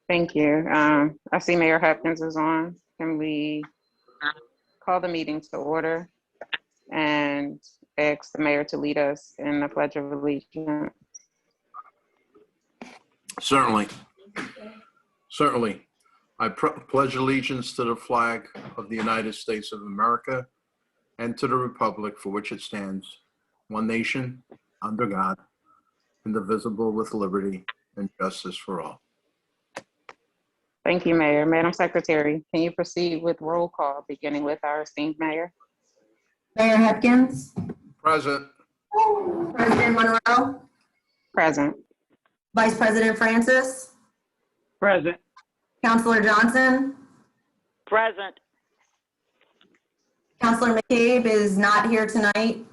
Thank you. I see Mayor Hopkins is on. Can we call the meeting to order and ask the mayor to lead us in the Pledge of Allegiance? Certainly. Certainly. I pledge allegiance to the flag of the United States of America and to the republic for which it stands, one nation, under God, indivisible, with liberty and justice for all. Thank you, Mayor. Madam Secretary, can you proceed with roll call, beginning with our esteemed mayor? Mayor Hopkins. Present. President Monroe. Present. Vice President Francis. Present. Councilor Johnson. Present. Councilor McCabe is not here tonight.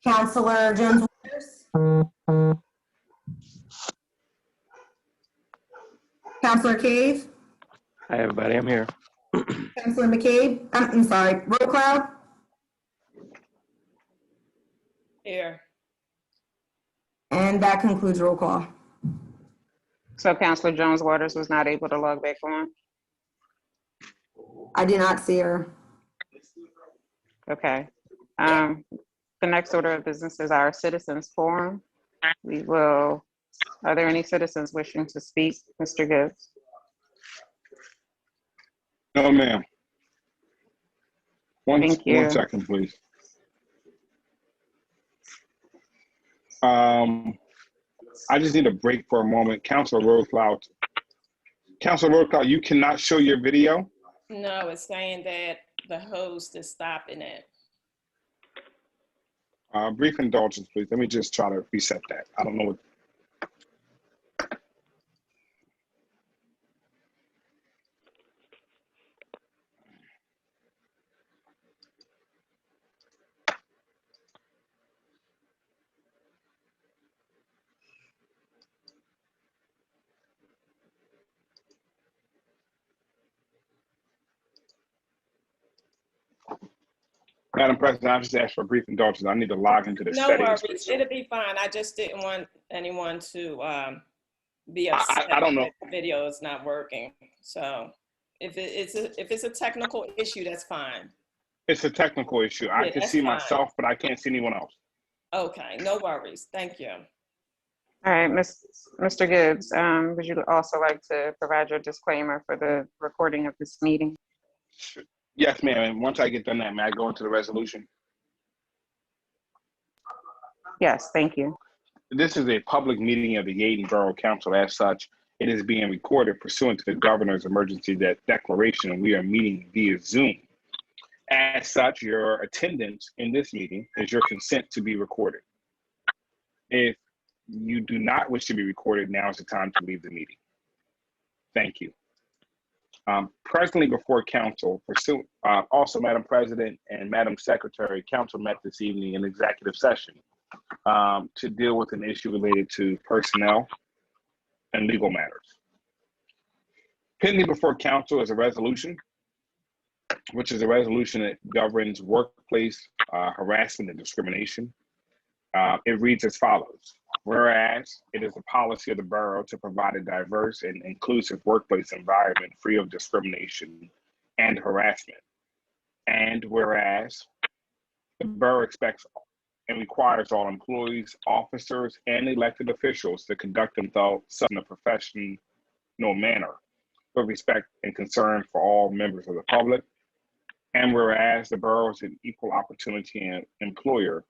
Councilor Jones-Waters. Councilor Cave. Hi, everybody. I'm here. Councilor McCabe. I'm sorry. Roll call. Here. And that concludes roll call. So Councilor Jones-Waters was not able to log back on? I did not see her. Okay. The next order of business is our citizens forum. Are there any citizens wishing to speak? Mr. Gibbs? No, ma'am. Thank you. 1 second, please. I just need a break for a moment. Councilor Roadcloud. Councilor Roadcloud, you cannot show your video? No, it's saying that the host is stopping it. Brief indulgence, please. Let me just try to reset that. I don't know what. Madam President, I just asked for a brief indulgence. I need to log into the No settings. worries, it'll be fine. I just didn't want anyone to be upset I don't know. that the video is not working. So if it's a technical issue, that's fine. It's a technical issue. I Yeah, can that's see fine. myself, but I can't see anyone else. Okay, no worries. Thank you. All right, Mr. Gibbs, would you also like to provide your disclaimer for the recording of this meeting? Yes, ma'am. And once I get done that, may I go into the resolution? Yes, thank you. This is a public meeting of the Yeadon Borough Council. As such, it is being recorded pursuant to the governor's emergency declaration, and we are meeting via Zoom. As such, your attendance in this meeting is your consent to be recorded. If you do not wish to be recorded, now is the time to leave the meeting. Thank you. Presently before council, also Madam President and Madam Secretary, council met this evening in executive session to deal with an issue related to personnel and legal matters. Pending before council is a resolution, which is a resolution that governs workplace harassment and discrimination. It reads as follows. Whereas it is a policy of the borough to provide a diverse and inclusive workplace environment free of discrimination and harassment. And whereas the borough expects and requires all employees, officers, and elected officials to conduct themselves in a professional manner with respect and concern for all members of the public. And whereas the borough is an equal opportunity employer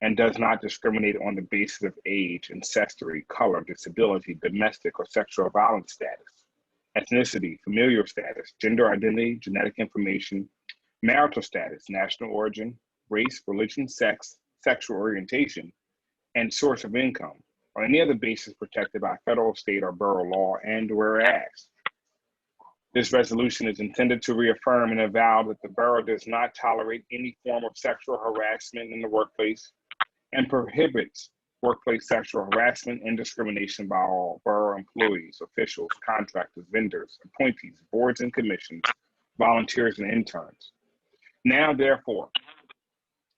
and does not discriminate on the basis of age, ancestry, color, disability, domestic or sexual violence status, ethnicity, familial status, gender identity, genetic information, marital status, national origin, race, religion, sex, sexual orientation, and source of income, or any other basis protected by federal, state, or borough law. And whereas this resolution is intended to reaffirm and avow that the borough does not tolerate any form of sexual harassment in the workplace and prohibits workplace sexual harassment and discrimination by all borough employees, officials, contractors, vendors, appointees, boards and commissions, volunteers, and interns. Now, therefore,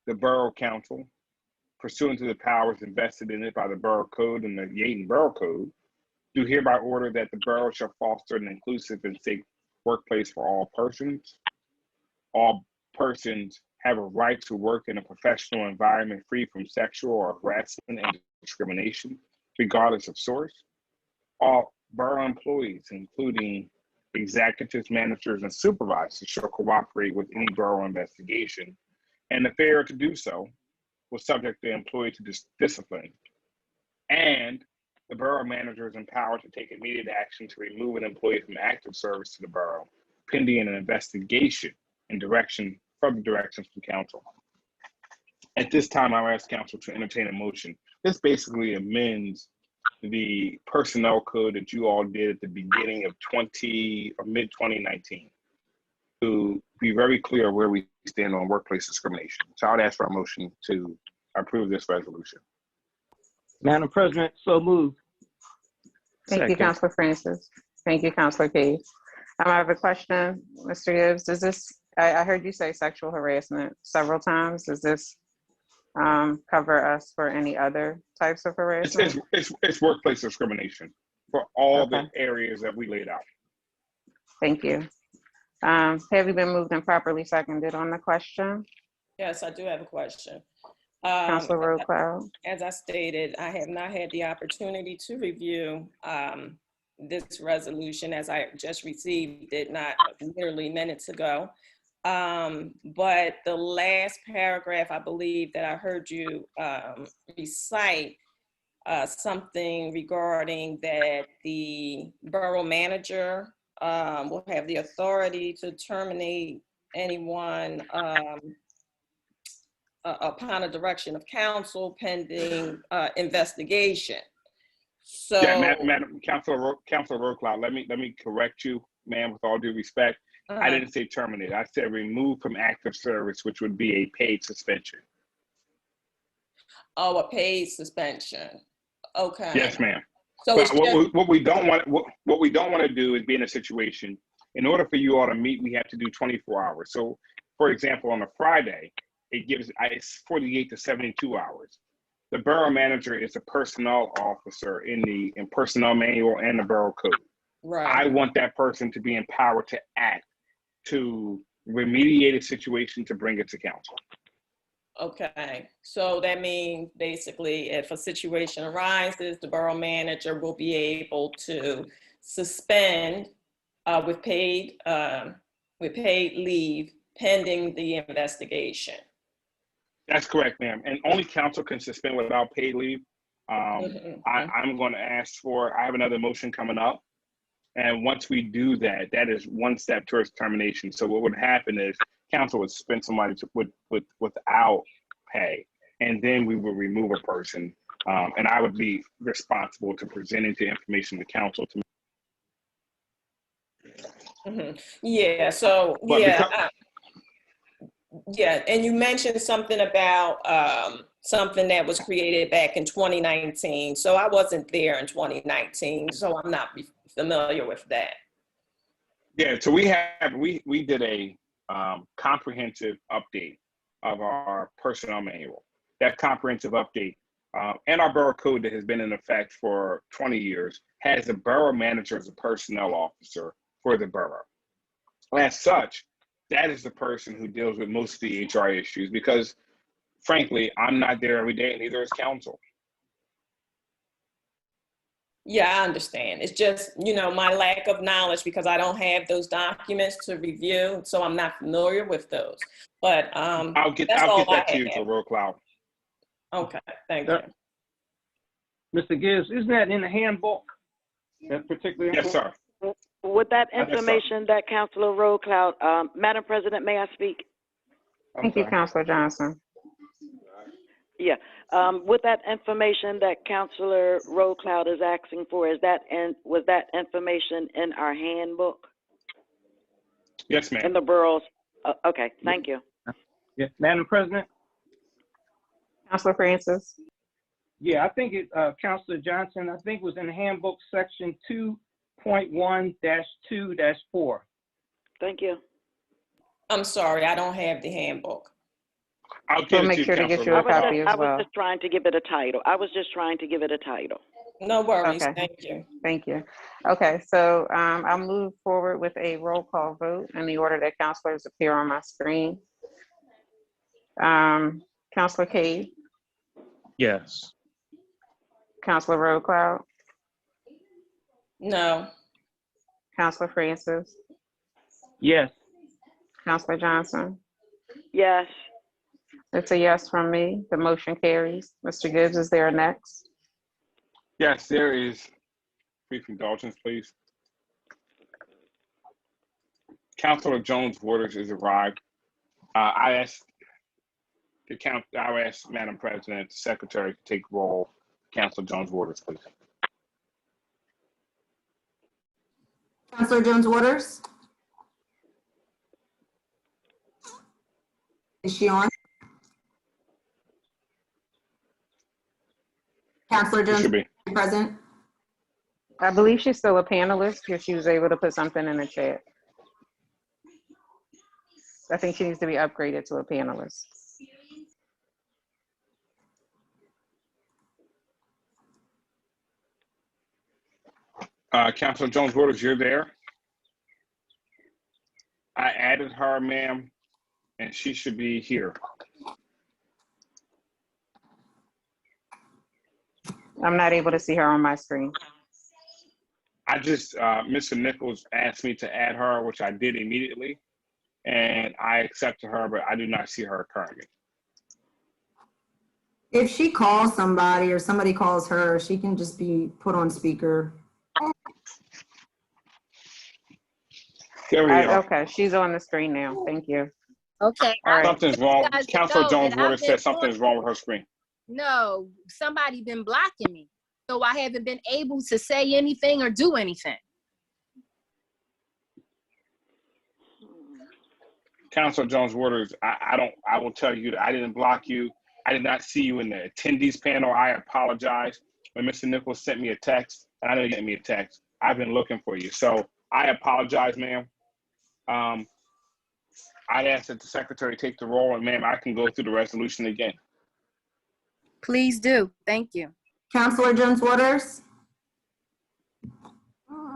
the Borough Council, pursuant to the powers invested in it by the Borough Code and the Yeadon Borough Code, do hereby order that the borough shall foster an inclusive and safe workplace for all persons. All persons have a right to work in a professional environment free from sexual or harassment and discrimination, regardless of source. All borough employees, including executives, managers, and supervisors, shall cooperate with any borough investigation, and the failure to do so will subject the employee to discipline. And the borough manager is empowered to take immediate action to remove an employee from active service to the borough, pending an investigation and further directions from council. At this time, I'll ask council to entertain a motion. This basically amends the personnel code that you all did at the beginning of mid 2019 to be very clear where we stand on workplace discrimination. So I'd ask for a motion to approve this resolution. Madam President, so moved. Thank you, Second. Councilor Francis. Thank you, Councilor Cade. I have a question, Mr. Gibbs. Does this, I heard you say sexual harassment several times. Does this cover us for any other types of harassment? It's workplace discrimination for all Okay. the areas that we laid out. Thank you. Have you been moved and properly seconded on the question? Yes, I do have a question. Councilor Rowe-Cloud. As I stated, I have not had the opportunity to review this resolution as I just received it not literally minutes ago. But the last paragraph, I believe that I heard you recite something regarding that the borough manager will have the authority to terminate anyone upon a direction of council pending investigation. So, Yeah, Madam Councilor Rowe-Cloud, let me correct you, ma'am, with all due respect. I didn't say terminate. I said remove from active service, which would be a paid suspension. Oh, a paid suspension. Okay. Yes, ma'am. So But it's just, what we don't want to do is be in a situation. In order for you all to meet, we have to do 24 hours. So, for example, on a Friday, it gives it's 48 to 72 hours. The borough manager is a personnel officer in the personnel manual and the borough code. right. I want that person to be empowered to act, to remediate a situation, to bring it to council. Okay, so that means basically if a situation arises, the borough manager will be able to suspend with paid leave pending the investigation. That's correct, ma'am. And only council can suspend without paid leave. I'm going to ask for, I have another motion coming up. And once we do that, that is one step towards termination. So what would happen is council would suspend somebody without pay, and then we would remove a person. And I would be responsible to presenting the information to council. Yeah, so, But yeah, and you mentioned something about something that was created back in 2019. So I wasn't there in 2019, so I'm not familiar with that. Yeah, so we did a comprehensive update of our personnel manual. That comprehensive update and our borough code that has been in effect for 20 years has the borough manager as a personnel officer for the borough. As such, that is the person who deals with most of the HR issues because, frankly, I'm not there every day, and neither is council. Yeah, I understand. It's just, my lack of knowledge because I don't have those documents to review, so I'm not familiar with those. But I'll get that to you for Rowe-Cloud. Okay, thank you. Mr. Gibbs, isn't that in the handbook? That particular Yes, sir. With that information that Councilor Rowe-Cloud, Madam President, may I speak? Thank you, Councilor Johnson. Yeah, with that information that Councilor Rowe-Cloud is asking for, was that information in our handbook? Yes, ma'am. In the boroughs? Okay, thank you. Yeah, Madam President? Councilor Francis. Yeah, I think Councilor Johnson, I think was in the handbook section 2.1-2-4. Thank you. I'm sorry, I don't have the handbook. I'll get We'll make sure to get you a copy as I well. was just trying to give it a title. No worries, Okay. thank you. Thank you. Okay, so I'll move forward with a roll call vote in the order that counselors appear on my screen. Counselor Cade, Yes. Counselor Roadcloud, No. Counselor Francis, Yes. Counselor Johnson. Yes. It's a yes from me. The motion carries. Mr. Gibbs, is there a next? Yes, there is. Brief indulgence, please. Councilor Jones Waters has arrived. I will ask Madam President, the Secretary, to take roll. Councilor Jones Waters, please. Counselor Jones Waters? Is she on? Counselor You Jones should be. present? I believe she's still a panelist if she was able to put something in the chat. I think she needs to be upgraded to a panelist. Councilor Jones Waters, you're there. I added her, ma'am, and she should be here. I'm not able to see her on my screen. I just, Mr. Nichols asked me to add her, which I did immediately, and I accepted her, but I do not see her currently. If she calls somebody or somebody calls her, she can just be put on speaker. There we go. Okay, she's on the screen now. Thank you. Okay. All right. Something's wrong. guys to Councilor know Jones that I've Waters been said something's wrong with her screen. No, somebody been blocking me. So I haven't been able to say anything or do anything. Councilor Jones Waters, I will tell you that I didn't block you. I did not see you in the attendees panel. I apologize. When Mr. Nichols sent me a text, and I didn't get me a text, I've been looking for you. So I apologize, ma'am. I'd ask that the secretary take the roll, and ma'am, I can go through the resolution again. Please do. Thank you. Counselor Jones Waters?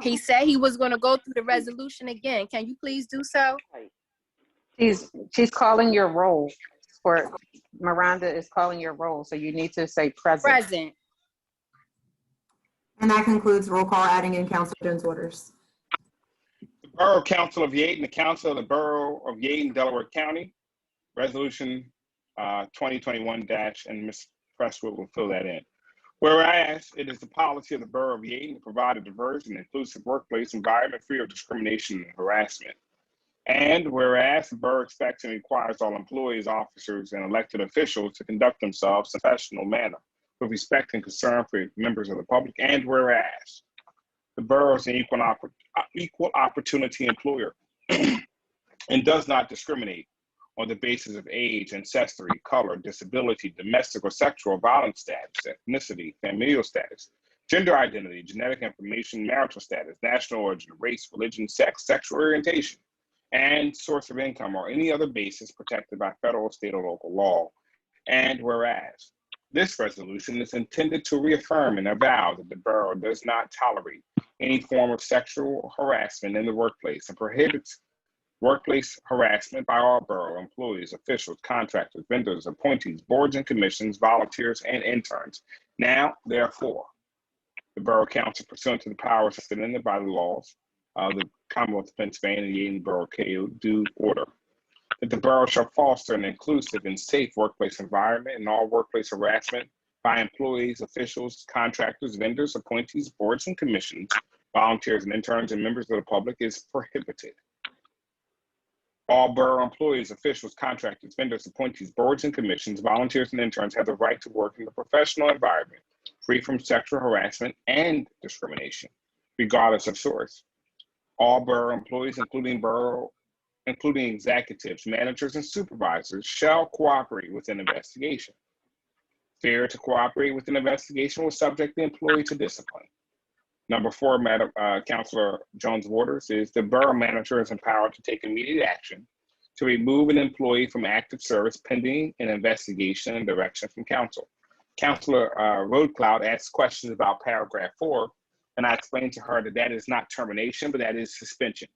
He said he was going to go through the resolution again. Can you please do so? She's calling your roll. For Miranda is calling your roll, so you need to say present. Present. And that concludes roll call, adding in Counselor Jones Waters. The Borough Council of Yeadon, the Council of the Borough of Yeadon, Delaware County, Resolution 2021 - and Ms. Presswood will fill that in. Whereas it is the policy of the Borough of Yeadon to provide a diverse and inclusive workplace environment free of discrimination and harassment. And whereas the borough expects and requires all employees, officers, and elected officials to conduct themselves in a professional manner with respect and concern for members of the public. And whereas the borough is an equal opportunity employer and does not discriminate on the basis of age, ancestry, color, disability, domestic or sexual violence status, ethnicity, familial status, gender identity, genetic information, marital status, national origin, race, religion, sex, sexual orientation, and source of income, or any other basis protected by federal, state, or local law. And whereas this resolution is intended to reaffirm and avow that the borough does not tolerate any form of sexual harassment in the workplace and prohibits workplace harassment by all borough employees, officials, contractors, vendors, appointees, boards and commissions, volunteers, and interns. Now, therefore, the Borough Council, pursuant to the powers vested in it by the laws of the Commonwealth of Pennsylvania and the Yeadon Borough Code, do order that the borough shall foster an inclusive and safe workplace environment, and all workplace harassment by employees, officials, contractors, vendors, appointees, boards and commissions, volunteers and interns, and members of the public is prohibited. All borough employees, officials, contractors, vendors, appointees, boards and commissions, volunteers and interns have the right to work in a professional environment free from sexual harassment and discrimination, regardless of source. All borough employees, including executives, managers, and supervisors, shall cooperate with an investigation. Failure to cooperate with an investigation will subject the employee to discipline. Number 4, Madam Councilor Jones Waters, is the borough manager is empowered to take immediate action to remove an employee from active service pending an investigation and direction from council. Counselor Roadcloud asked questions about paragraph 4, and I explained to her that that is not termination, but that is suspension.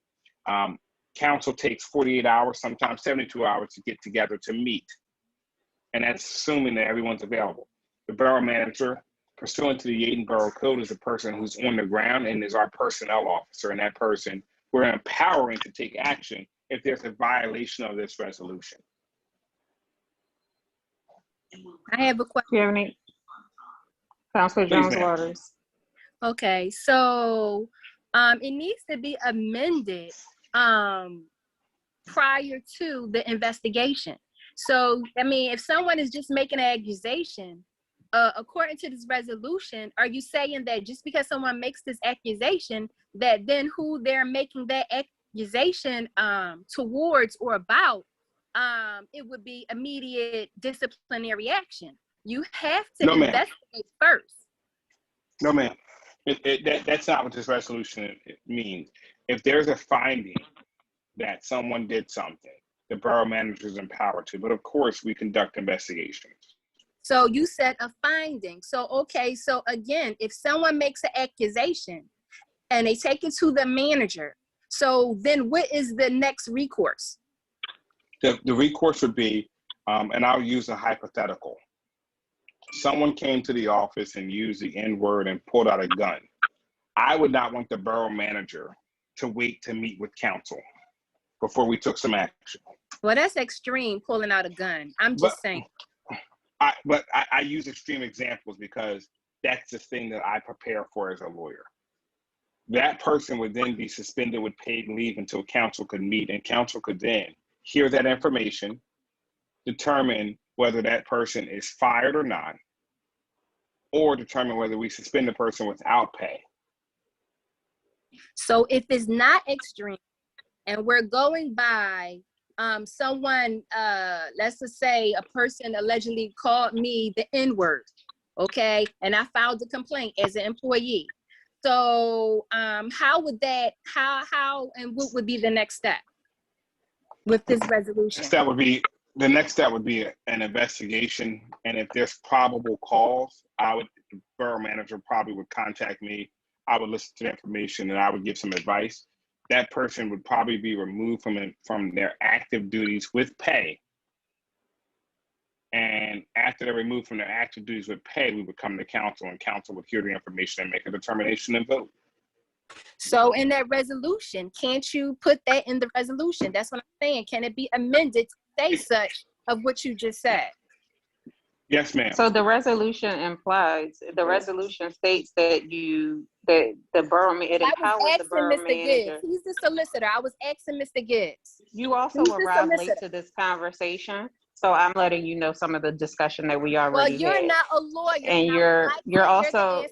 Council takes 48 hours, sometimes 72 hours to get together to meet, and that's assuming that everyone's available. The borough manager, pursuant to the Yeadon Borough Code, is a person who's on the ground and is our personnel officer, and that person we're empowering to take action if there's a violation of this resolution. I have a question. Do you have any? Councilor Please, Jones ma'am. Waters. Okay, so it needs to be amended prior to the investigation. So, I mean, if someone is just making an accusation, according to this resolution, are you saying that just because someone makes this accusation, that then who they're making that accusation towards or about, it would be immediate disciplinary action? You have to No, ma'am. investigate first. No, ma'am. That's not what this resolution means. If there's a finding that someone did something, the borough manager is empowered to, but of course we conduct investigations. So you said a finding. So, okay, so again, if someone makes an accusation and they take it to the manager, so then what is the next recourse? The recourse would be, and I'll use a hypothetical. Someone came to the office and used the N-word and pulled out a gun. I would not want the borough manager to wait to meet with council before we took some action. Well, that's extreme, pulling out a gun. I'm just saying. I use extreme examples because that's the thing that I prepare for as a lawyer. That person would then be suspended with paid leave until council could meet, and council could then hear that information, determine whether that person is fired or not, or determine whether we suspend the person without pay. So if it's not extreme and we're going by someone, let's just say a person allegedly called me the N-word, okay? And I filed a complaint as an employee. So how would that, how and what would be the next step with this resolution? The next step would be an investigation. And if there's probable cause, the borough manager probably would contact me. I would listen to the information and I would give some advice. That person would probably be removed from their active duties with pay. And after they're removed from their active duties with pay, we would come to council, and council would hear the information and make a determination and vote. So in that resolution, can't you put that in the resolution? That's what I'm saying. Can it be amended to say such of what you just said? Yes, ma'am. So the resolution states that the borough, it empowers the borough manager. He's the solicitor. I was asking Mr. Gibbs. You also arrived late to this conversation, so I'm letting you know some of the discussion that we already had. Well, you're not a lawyer. And you're also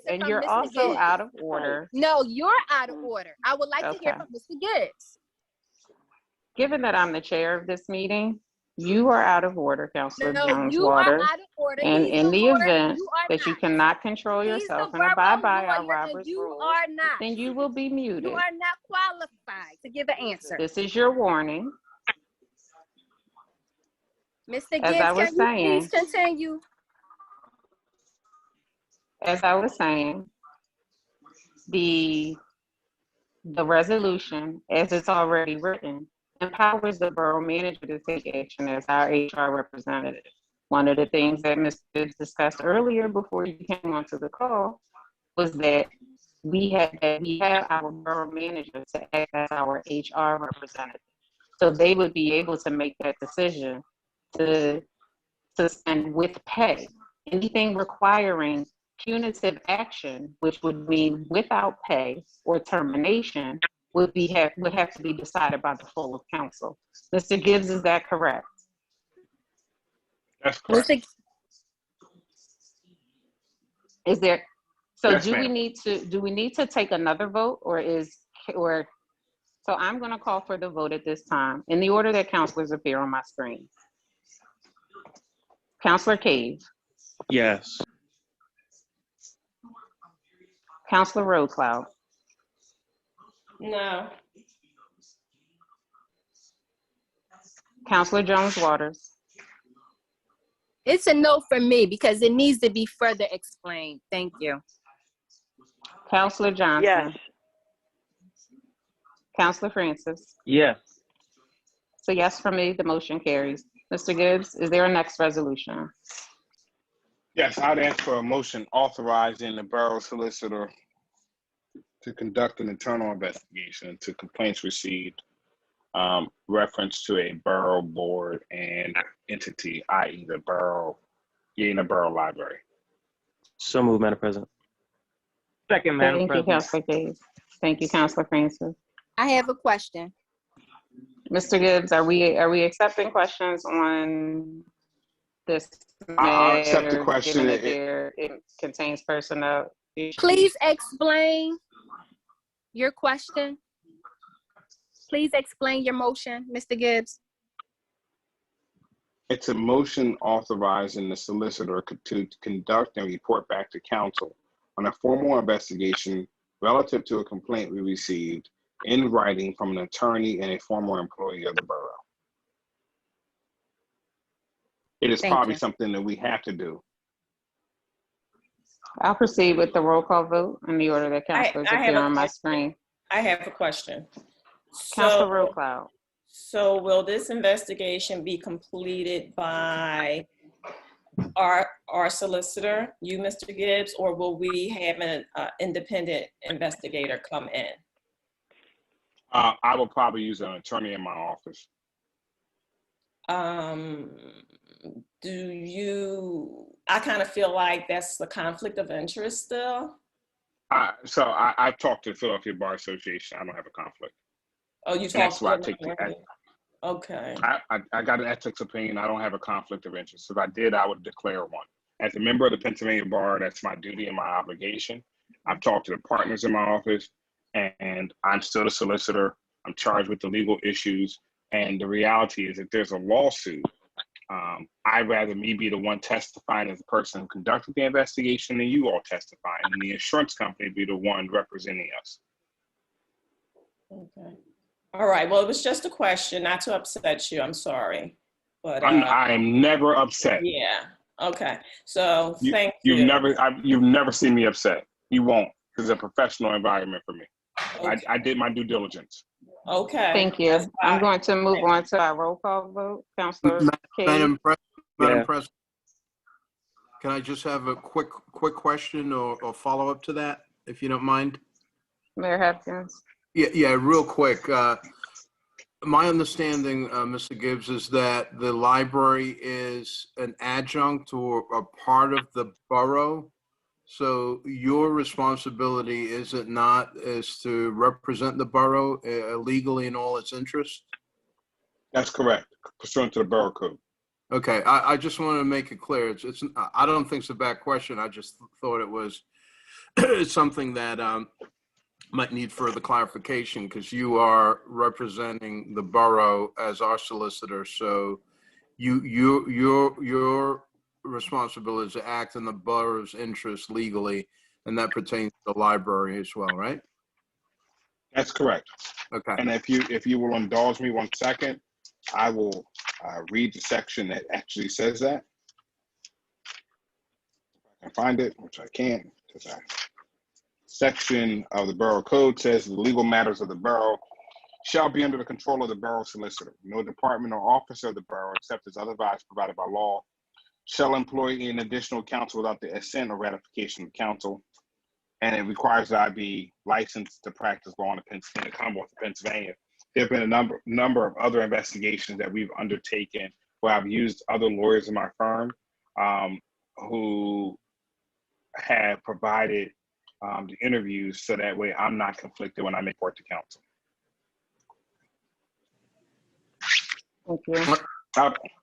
out of order. No, you're out of order. I would like to hear from Mr. Gibbs. Given that I'm the chair of this meeting, you are out of order, Councilor Jones you Waters. are out of order. And He's in the event that not. you cannot control yourself and abide by our Robert's rules, then you will be muted. You are not qualified to give an answer. This is your warning. Mr. Gibbs, can you please continue? As I was saying, the resolution, as it's already written, empowers the borough manager to take action as our HR representative. One of the things that Ms. Gibbs discussed earlier before you came onto the call was that we have our borough manager to act as our HR representative. So they would be able to make that decision to suspend with pay. Anything requiring punitive action, which would mean without pay or termination, would have to be decided by the full of council. Mr. Gibbs, is that correct? That's correct. Is there? So yes, do we need to take another vote, so I'm going to call for the vote at this time in the order that councilors appear on my screen. Councilor Cave. Yes. Councilor Roadcloud. No. Councilor Jones Waters. It's a no for me because it needs to be further explained. Thank you. Counselor Johnson. Yes. Counselor Francis. Yes. So yes for me, the motion carries. Mr. Gibbs, is there a next resolution? Yes, I'd ask for a motion authorizing the borough solicitor to conduct an internal investigation into complaints received, reference to a borough board and entity, i.e. the borough, Yeadon Borough Library. So moved, Madam President. Second, Madam Thank you, President. Counselor Case. Thank you, Counselor Francis. I have a question. Mr. Gibbs, are we accepting questions on this I'll accept the matter, question. given that it contains personnel issues? Please explain your question. Please explain your motion, Mr. Gibbs. It's a motion authorizing the solicitor to conduct and report back to council on a formal investigation relative to a complaint we received in writing from an attorney and a former employee of the borough. It is Thank probably you. something that we have to do. I'll proceed with the roll call vote in the order that councilors I have appear a on my question. screen. I have a question. Councilor Rocloud. So will this investigation be completed by our solicitor, you, Mr. Gibbs, or will we have an independent investigator come in? I will probably use an attorney in my office. I kind of feel like that's the conflict of interest still. I've talked to the Philadelphia Bar Association. I don't have a conflict. Oh, you And talked that's why I to take them. Okay. I got an ethics opinion. I don't have a conflict of interest. If I did, I would declare one. As a member of the Pennsylvania Bar, that's my duty and my obligation. I've talked to the partners in my office, and I'm still a solicitor. I'm charged with the legal issues. And the reality is that there's a lawsuit. I'd rather me be the one testifying as the person who conducted the investigation than you all testifying, and the insurance company be the one representing us. Okay. All right. Well, it was just a question, not to upset you. I'm sorry, but I'm never upset. Yeah. Okay. So thank you. You've never seen me upset. You won't, because it's a professional environment for me. Okay. I did my due diligence. Okay. Thank you. I'm going to move on to our roll call vote. Councilor Case. Madam Yeah. President, can I just have a quick question or follow up to that, if you don't mind? Mayor Hopkins. Yeah, real quick. My understanding, Mr. Gibbs, is that the library is an adjunct or a part of the borough. So your responsibility, is it not, is to represent the borough legally in all its interests? That's correct, pursuant to the borough code. Okay, I just want to make it clear. I don't think it's a bad question. I just thought it was something that might need further clarification, because you are representing the borough as our solicitor. So your responsibility is to act in the borough's interest legally, and that pertains to the library as well, right? That's correct. Okay. And if you will indulge me 1 second, I will read the section that actually says that. If I can find it, which I can't, because section of the borough code says the legal matters of the borough shall be under the control of the borough solicitor. No department or officer of the borough, except as otherwise provided by law, shall employ an additional counsel without the assent or ratification of council. And it requires that I be licensed to practice law in the Commonwealth of Pennsylvania. There have been a number of other investigations that we've undertaken where I've used other lawyers in my firm who have provided the interviews, so that way I'm not conflicted when I make work to counsel. Thank you.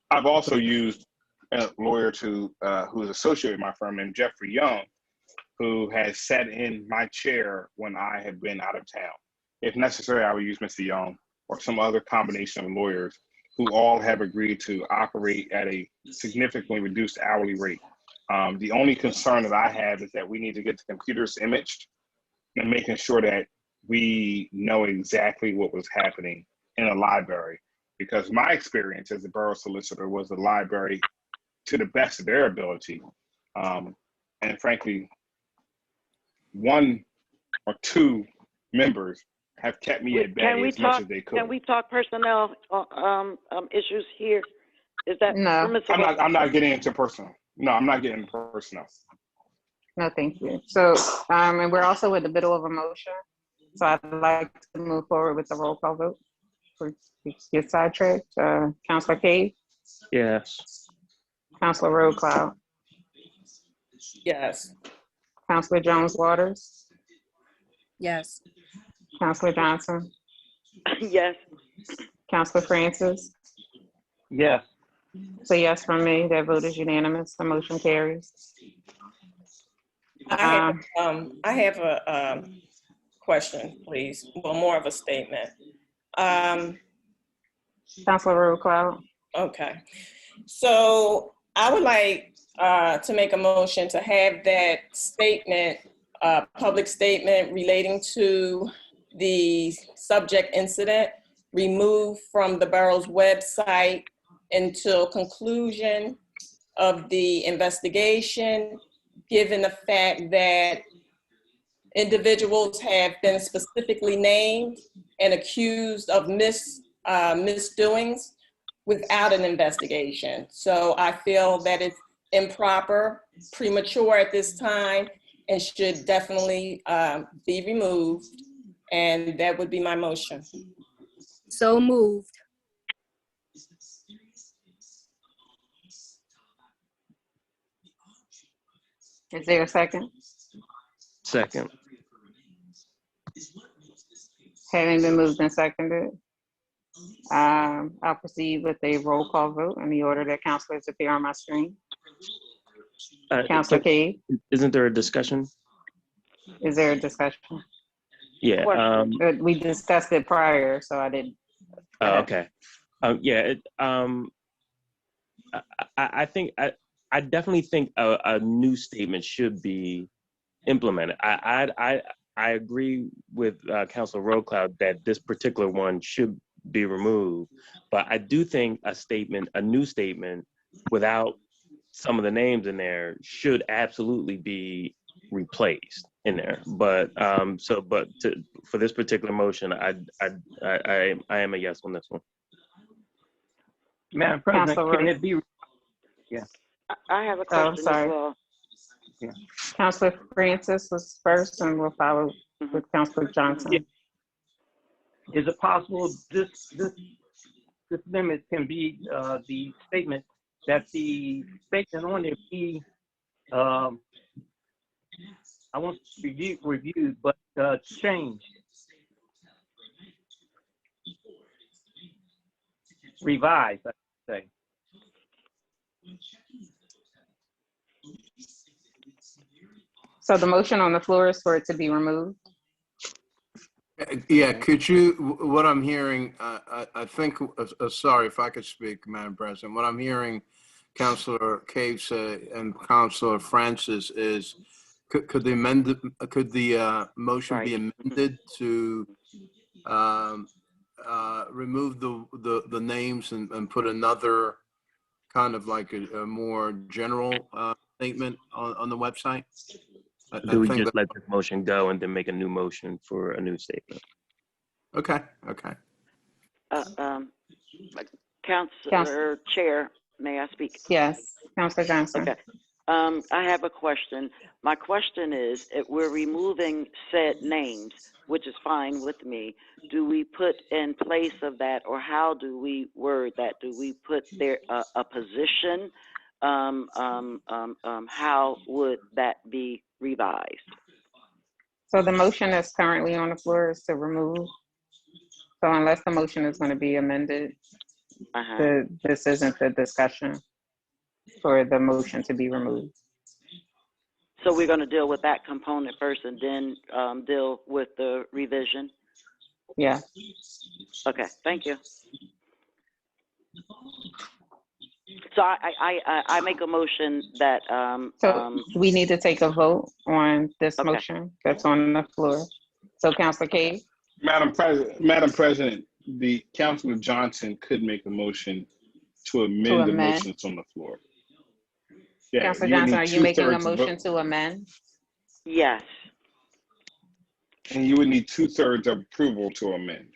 I've also used a lawyer who is associated with my firm named Jeffrey Young, who has sat in my chair when I have been out of town. If necessary, I would use Mr. Young or some other combination of lawyers who all have agreed to operate at a significantly reduced hourly rate. The only concern that I have is that we need to get the computers imaged and making sure that we know exactly what was happening in a library. Because my experience as a borough solicitor was the library to the best of their ability. And frankly, one or two members have kept me at bay as much as they could. Can we talk personnel issues here? Is that No. permissible? I'm not getting into personal. No, I'm not getting into personal. No, thank you. So, and we're also in the middle of a motion. So I'd like to move forward with the roll call vote. For get sidetracked. Councilor Cave, Yes. Councilor Roadcloud, Yes. Councilor Jones Waters, Yes. Councilor Johnson, Yes. Councilor Francis. Yes. So yes from me, that vote is unanimous, the motion carries. I have a question, please. Well, more of a statement. Councilor Roadcloud, Okay. So I would like to make a motion to have that statement, public statement relating to the subject incident removed from the borough's website until conclusion of the investigation, given the fact that individuals have been specifically named and accused of misdoings without an investigation. So I feel that it's improper, premature at this time, and should definitely be removed. And that would be my motion. So moved. is there a second? Second. Having been moved and seconded, I'll proceed with a roll call vote in the order that councilors appear on my screen. Councilor Cave, Isn't there a discussion? is there a discussion? Yeah. We discussed it prior, so I didn't. Okay. Yeah. I think I definitely think a new statement should be implemented. I agree with Councilor Roadcloud that this particular one should be removed, but I do think a new statement without some of the names in there should absolutely be replaced in there. But for this particular motion, I am a yes on this one. Madam President, Councilor can it be? Yeah. I have a question as sorry. well. Yeah. Councilor Francis was first, and we'll follow with Councilor Johnson. Yeah. Is it possible this amendment can be the statement that the statement on it be I won't reviewed, but changed, revised, I should say. So the motion on the floor is for it to be removed. Yeah, could you, what I'm hearing, I think, sorry if I could speak, Madam President, what I'm hearing Councilor Cave say and Councilor Francis is, could the motion be amended to remove the names and put another kind of like a more general statement on the website? Do we just let this motion go and then make a new motion for a new statement? Okay. Councilor Chair, may I speak? Yes, Councilor Johnson. Okay. I have a question. My question is, if we're removing said names, which is fine with me, do we put in place of that, or how do we word that? Do we put there a position? How would that be revised? So the motion that's currently on the floor is to remove. So unless the motion is going to be amended, this isn't the discussion for the motion to be removed. So we're going to deal with that component first and then deal with the revision? Yeah. Okay, thank you. So I make a motion that. So we need to take a vote on this motion that's on the floor. So Councilor Cave? Madam President, the Councilor Johnson could make a motion to amend the motion that's on the floor. Yeah, Counselor you would Johnson, need are you making a 2/3 motion vote, to amend? Yes. and you would need 2/3 approval to amend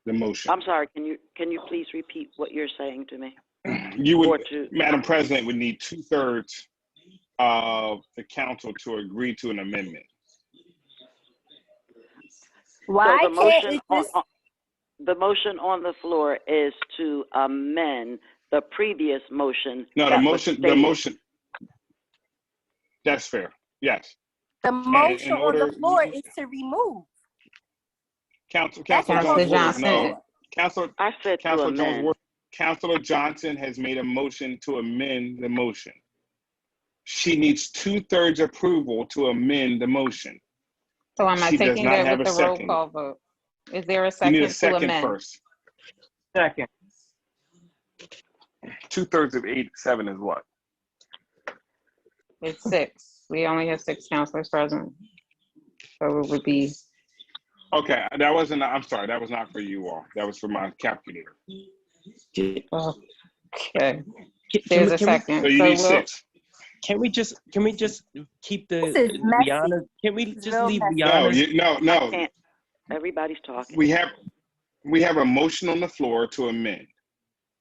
the motion. I'm sorry, can you please repeat what you're saying to me? You Or would, to, Madam President, would need 2/3 of the council to agree to an amendment. so Why the can't motion it on, just, the motion on the floor is to amend the previous motion No, that was the stated. motion, that's fair. Yes. the motion In on the order, floor is to remove? Councilor That's what's on Counselor Jones the Waters, Johnson, no. Councilor I said to Jones amend. Waters, Councilor Johnson has made a motion to amend the motion. She needs 2/3 approval to amend the motion. so am I She does taking not that have with a the roll second. call vote? Is there a You need a second to second amend? first. Second. 2/3 of 7 is what? It's 6. We only have 6 counselors present. So it would be, Okay, that wasn't, I'm sorry, that was not for you all. That was for my calculator. Can, okay. can There's we, a can we, second. So you So need we'll, 6. can we just keep This is messy. Liana? Can we It's just real leave messy. No, Liana's? no. Can't, everybody's talking. We have a motion on the floor to amend.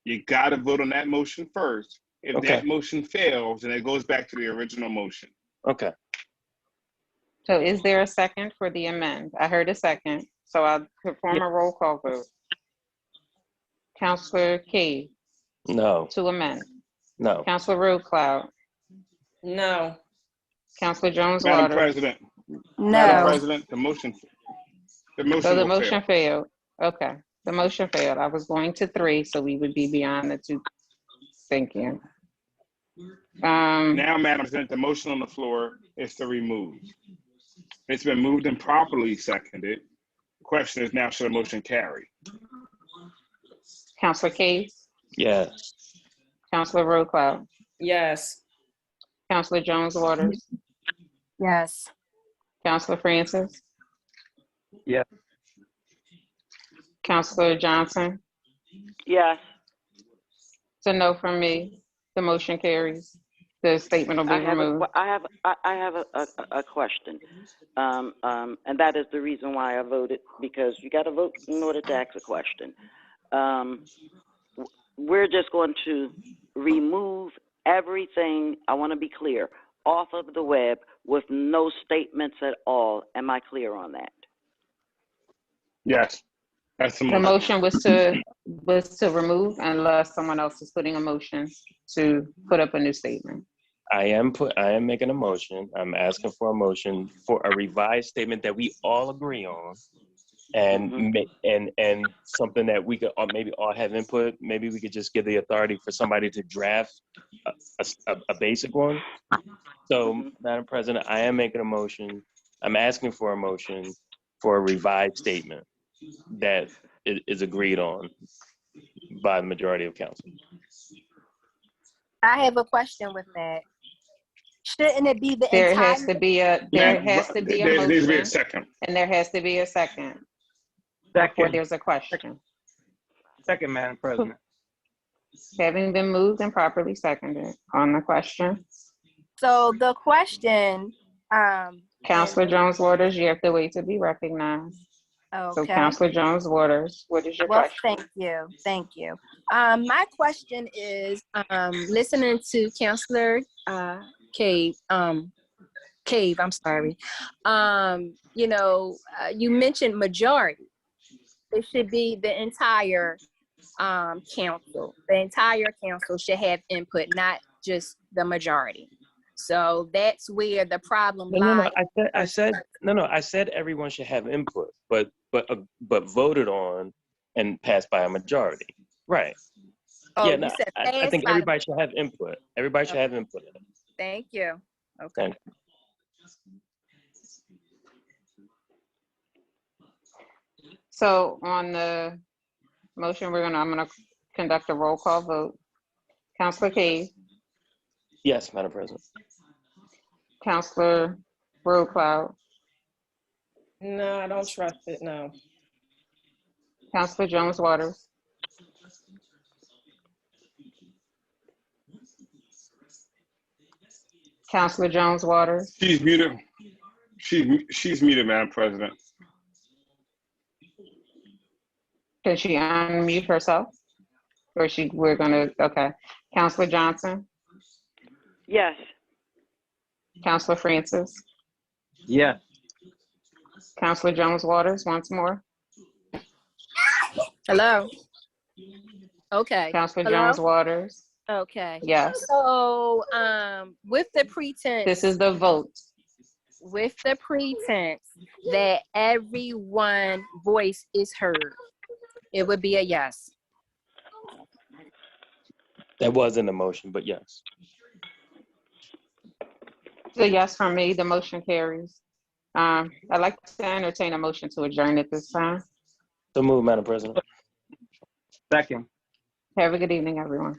You got to vote on that motion first. If Okay. that motion fails, then it goes back to the original motion. Okay. so is there a second for the amend? I heard a second. So I'll perform a roll call vote. Counselor Cave No. to amend. No. Counselor Roadcloud. No. Counselor Jones Madam Waters. President, No. Madam President, the motion So the will motion fail. failed. Okay, the motion failed. I was going to 3, so we would be beyond the 2. Thank you. Now, Madam President, the motion on the floor is to remove. It's been moved and properly seconded. The question is now, should a motion carry? Counselor Cave, Yes. Counselor Roadcloud, Yes. Counselor Jones Waters, Yes. Counselor Francis. Yes. Counselor Johnson. Yes. It's a no from me. The motion carries. The statement will be removed. I have a question, and that is the reason why I voted, because you got to vote in order to ask a question. We're just going to remove everything, I want to be clear, off of the web with no statements at all. Am I clear on that? Yes, that's the The motion. motion was to remove unless someone else is putting a motion to put up a new statement. I am making a motion. I'm asking for a motion for a revised statement that we all agree on, and and something that we could maybe all have input. Maybe we could just give the authority for somebody to draft a basic one. So, Madam President, I am making a motion. I'm asking for a motion for a revised statement that is agreed on by the majority of council. I have a question with that. Shouldn't it be the There entire? has to be a There motion, needs to be a second. and there has to be a second before Second. there's a question. Second, Madam President. Having been moved and properly seconded on the question. So the question, Counselor Jones Waters, you have to wait to be recognized. So okay. Counselor Jones Waters, what is your Well, question? thank you. My question is, listening to Counselor Cave, I'm sorry. You mentioned majority. It should be the entire council. The entire council should have input, not just the majority. So that's where the problem lies. I said everyone should have input, but voted on and passed by a majority. Right. Oh, Yeah, you no, said I think everybody should have input. Everybody should have input in it. Thank you. Okay. Thank you. So on the motion, I'm gonna conduct a roll call vote. Counselor Cave, Yes, Madam President. Counselor Roadcloud, No, I don't trust it. No. Counselor Jones Waters, Counselor Jones Waters. She's muted. She's muted, Madam President. Can she unmute herself? Or we're gonna, okay. Counselor Johnson, Yes. Counselor Francis, Yes. Counselor Jones Waters, once more. Hello? Okay. Counselor Hello? Jones Waters, Okay. yes. So, with the pretense, This is the vote. with the pretense that everyone's voice is heard, it would be a yes. That wasn't a motion, but yes. So yes from me, the motion carries. I'd like to entertain a motion to adjourn at this time. So move, Madam President. Second. Have a good evening, everyone.